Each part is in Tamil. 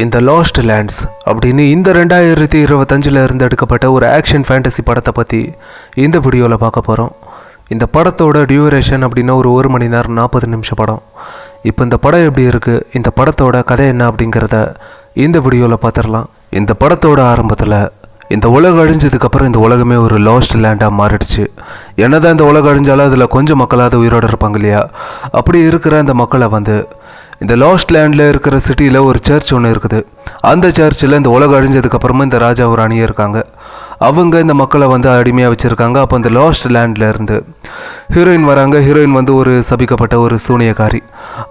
இந்த லாஸ்ட் லேண்ட்ஸ் அப்படின்னு இந்த 2025 இருந்து எடுக்கப்பட்ட ஒரு ஆக்ஷன் ஃபேண்டசி படத்தை பற்றி இந்த வீடியோவில் பார்க்க போகிறோம். இந்த படத்தோட டியூரேஷன் அப்படின்னா ஒரு 1 மணி நேரம் 40 நிமிஷம் படம். இப்போ இந்த படம் எப்படி இருக்குது, இந்த படத்தோட கதை என்ன அப்படிங்கிறத இந்த வீடியோவில் பார்த்துடலாம். இந்த படத்தோட ஆரம்பத்தில் இந்த உலகம் அழிஞ்சதுக்கப்புறம் இந்த உலகமே ஒரு லாஸ்ட் லேண்டாக மாறிடுச்சு. என்னதான் இந்த உலகம் அழிஞ்சாலும் அதில் கொஞ்சம் மக்களாவது உயிரோடு இருப்பாங்க இல்லையா? அப்படி இருக்கிற அந்த மக்களை இந்த லாஸ்ட் லேண்டில் இருக்கிற சிட்டியில் ஒரு சர்ச் ஒன்று இருக்குது. அந்த சர்ச்சில் இந்த உலகம் அழிஞ்சதுக்கப்புறமா இந்த ராஜா ஒரு அணியாக இருக்காங்க. அவங்க இந்த மக்களை அடிமையாக வச்சுருக்காங்க. அப்போ இந்த லாஸ்ட் லேண்டில் இருந்து ஹீரோயின் வராங்க. ஹீரோயின் ஒரு சபிக்கப்பட்ட ஒரு சூனியக்காரி.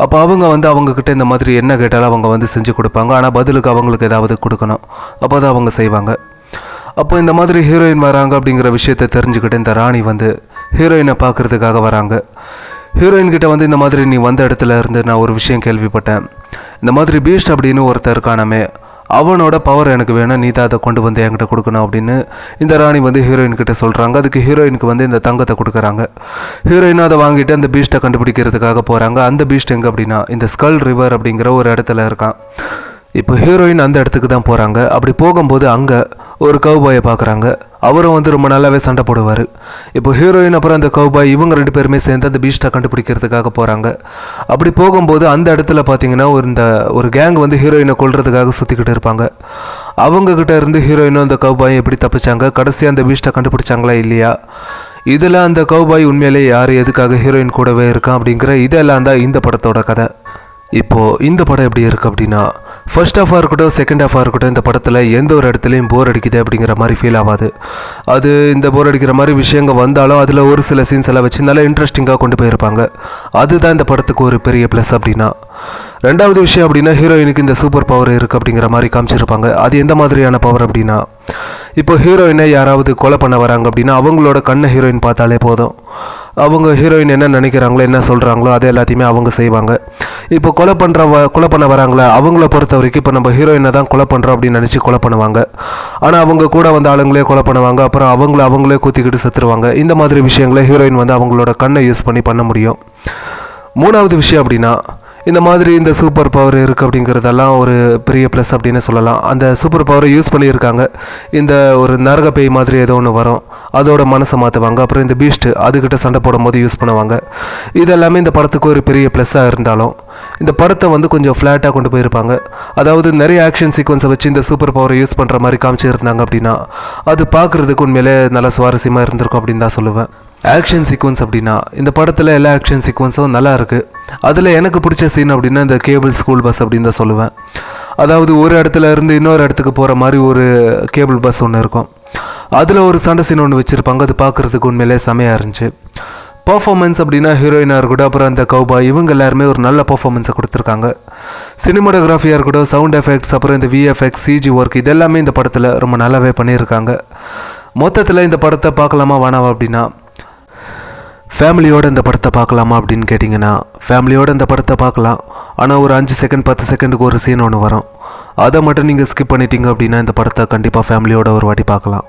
அப்போ அவங்க அவங்கக்கிட்ட இந்த மாதிரி என்ன கேட்டாலும் அவங்க செஞ்சு கொடுப்பாங்க. ஆனால் பதிலுக்கு அவங்களுக்கு ஏதாவது கொடுக்கணும். அப்போ தான் அவங்க செய்வாங்க. அப்போ இந்த மாதிரி ஹீரோயின் வராங்க அப்படிங்கிற விஷயத்தை தெரிஞ்சுக்கிட்டு இந்த ராணி ஹீரோயினை பார்க்குறதுக்காக வராங்க. ஹீரோயின்கிட்ட இந்த மாதிரி நீ வந்த இடத்துல இருந்து நான் ஒரு விஷயம் கேள்விப்பட்டேன். இந்த மாதிரி பீஸ்ட் அப்படின்னு ஒருத்தர் இருக்கானமே, அவனோட பவர் எனக்கு வேணும், நீ தான் அதை கொண்டு என்கிட்ட கொடுக்கணும் அப்படின்னு இந்த ராணி ஹீரோயின்கிட்ட சொல்கிறாங்க. அதுக்கு ஹீரோயினுக்கு இந்த தங்கத்தை கொடுக்குறாங்க. ஹீரோயினும் அதை வாங்கிட்டு அந்த பீஸ்ட்டை கண்டுபிடிக்கிறதுக்காக போகிறாங்க. அந்த பீஸ்ட் எங்கே அப்படின்னா இந்த ஸ்கல் ரிவர் அப்படிங்கிற ஒரு இடத்துல இருக்கான். இப்போ ஹீரோயின் அந்த இடத்துக்கு தான் போகிறாங்க. அப்படி போகும்போது அங்கே ஒரு கவுபாயை பார்க்குறாங்க. அவரும் ரொம்ப நல்லாவே சண்டை போடுவார். இப்போ ஹீரோயின் அப்புறம் அந்த கவுபாய் இவங்க 2 பேருமே சேர்ந்து அந்த பீஸ்ட்டை கண்டுபிடிக்கிறதுக்காக போகிறாங்க. அப்படி போகும்போது அந்த இடத்துல பார்த்தீங்கன்னா ஒரு கேங் ஹீரோயினை கொல்றதுக்காக சுற்றிக்கிட்டு இருப்பாங்க. அவங்கக்கிட்ட இருந்து ஹீரோயினும் அந்த கவுபாயும் எப்படி தப்பிச்சாங்க, கடைசியாக அந்த பீஸ்ட்டை கண்டுபிடிச்சாங்களா இல்லையா, இதில் அந்த கவுபாய் உண்மையிலே யார் எதுக்காக ஹீரோயின் கூடவே இருக்கான் அப்படிங்கிற இதெல்லாம் தான் இந்த படத்தோட கதை. இப்போது இந்த படம் எப்படி இருக்குது அப்படின்னா, ஃபர்ஸ்ட் ஹாஃபாக இருக்கட்டும் செகண்ட் ஹாஃபாக இருக்கட்டும் இந்த படத்தில் எந்த ஒரு இடத்துலையும் போர் அடிக்குது அப்படிங்கிற மாதிரி ஃபீல் ஆகாது. அது இந்த போர் அடிக்கிற மாதிரி விஷயங்கள் வந்தாலும் அதில் ஒரு சில சீன்ஸ் எல்லாம் வச்சு நல்லா இன்ட்ரெஸ்டிங்காக கொண்டு போயிருப்பாங்க. அதுதான் இந்த படத்துக்கு ஒரு பெரிய ப்ளஸ் அப்படின்னா. ரெண்டாவது விஷயம் அப்படின்னா, ஹீரோயினுக்கு இந்த சூப்பர் பவர் இருக்குது அப்படிங்கிற மாதிரி காமிச்சிருப்பாங்க. அது எந்த மாதிரியான பவர் அப்படின்னா, இப்போ ஹீரோயினை யாராவது கொலை பண்ண வராங்க அப்படின்னா அவங்களோட கண்ணை ஹீரோயின் பார்த்தாலே போதும். அவங்க ஹீரோயின் என்ன நினைக்கிறாங்களோ என்ன சொல்கிறாங்களோ அதை எல்லாத்தையுமே அவங்க செய்வாங்க. இப்போ கொலை பண்ண வராங்களா, அவங்கள பொறுத்த வரைக்கும் இப்போ நம்ம ஹீரோயினை தான் கொலை பண்ணுறோம் அப்படின்னு நினச்சி கொலை பண்ணுவாங்க. ஆனால் அவங்க கூட ஆளுங்களே கொலை பண்ணுவாங்க. அப்புறம் அவங்களே குத்திக்கிட்டு செத்துருவாங்க. இந்த மாதிரி விஷயங்களை ஹீரோயின் அவங்களோட கண்ணை யூஸ் பண்ண முடியும். மூணாவது விஷயம் அப்படின்னா, இந்த மாதிரி இந்த சூப்பர் பவர் இருக்குது அப்படிங்கிறதெல்லாம் ஒரு பெரிய ப்ளஸ் அப்படின்னு சொல்லலாம். அந்த சூப்பர் பவரை யூஸ் பண்ணியிருக்காங்க. இந்த ஒரு நரக பேய் மாதிரி ஏதோ ஒன்று வரும், அதோட மனசை மாற்றுவாங்க. அப்புறம் இந்த பீஸ்ட்டு அதுக்கிட்ட சண்டை போடும்போது யூஸ் பண்ணுவாங்க. இதெல்லாமே இந்த படத்துக்கு ஒரு பெரிய ப்ளஸ்ஸாக இருந்தாலும் இந்த படத்தை கொஞ்சம் ஃப்ளாட்டாக கொண்டு போயிருப்பாங்க. அதாவது நிறைய ஆக்ஷன் சீக்வன்ஸை வச்சு இந்த சூப்பர் பவரை யூஸ் பண்ணுற மாதிரி காமிச்சிருந்தாங்க அப்படின்னா அது பார்க்குறதுக்கு உண்மையிலே நல்லா சுவாரஸ்யமாக இருந்திருக்கும் அப்படின்னு தான் சொல்லுவேன். ஆக்ஷன் சீக்வன்ஸ் அப்படின்னா இந்த படத்தில் எல்லா ஆக்ஷன் சீக்வன்ஸும் நல்லா இருக்குது. அதில் எனக்கு பிடிச்ச சீன் அப்படின்னா இந்த கேபிள் ஸ்கூல் பஸ் அப்படின்னு தான் சொல்லுவேன். அதாவது ஒரு இடத்துல இருந்து இன்னொரு இடத்துக்கு போகிற மாதிரி ஒரு கேபிள் பஸ் ஒன்று இருக்கும். அதில் ஒரு சண்டை சீன் ஒன்று வச்சுருப்பாங்க. அது பார்க்குறதுக்கு உண்மையிலே செமையாக இருந்துச்சு. பர்ஃபார்மன்ஸ் அப்படின்னா ஹீரோயினாக இருக்கட்டும், அப்புறம் அந்த கவுபாய் இவங்க எல்லாருமே ஒரு நல்ல பர்ஃபார்மன்ஸை கொடுத்துருக்காங்க. சினிமாட்டோகிராஃபியாக இருக்கட்டும், சவுண்ட் எஃபெக்ட்ஸ், அப்புறம் இந்த விஎஃப்எக்ஸ், சிஜி ஒர்க் இதெல்லாமே இந்த படத்தில் ரொம்ப நல்லாவே பண்ணியிருக்காங்க. மொத்தத்தில் இந்த படத்தை பார்க்கலாமா வேணாவா அப்படின்னா, ஃபேமிலியோடு இந்த படத்தை பார்க்கலாமா அப்படின்னு கேட்டிங்கன்னா ஃபேமிலியோடு இந்த படத்தை பார்க்கலாம். ஆனால் ஒரு 5 செகண்ட் 10 செகண்டுக்கு ஒரு சீன் ஒன்று வரும். அதை மட்டும் நீங்கள் ஸ்கிப் பண்ணிட்டீங்க அப்படின்னா இந்த படத்தை கண்டிப்பாக ஃபேமிலியோட ஒரு வாட்டி பார்க்கலாம்.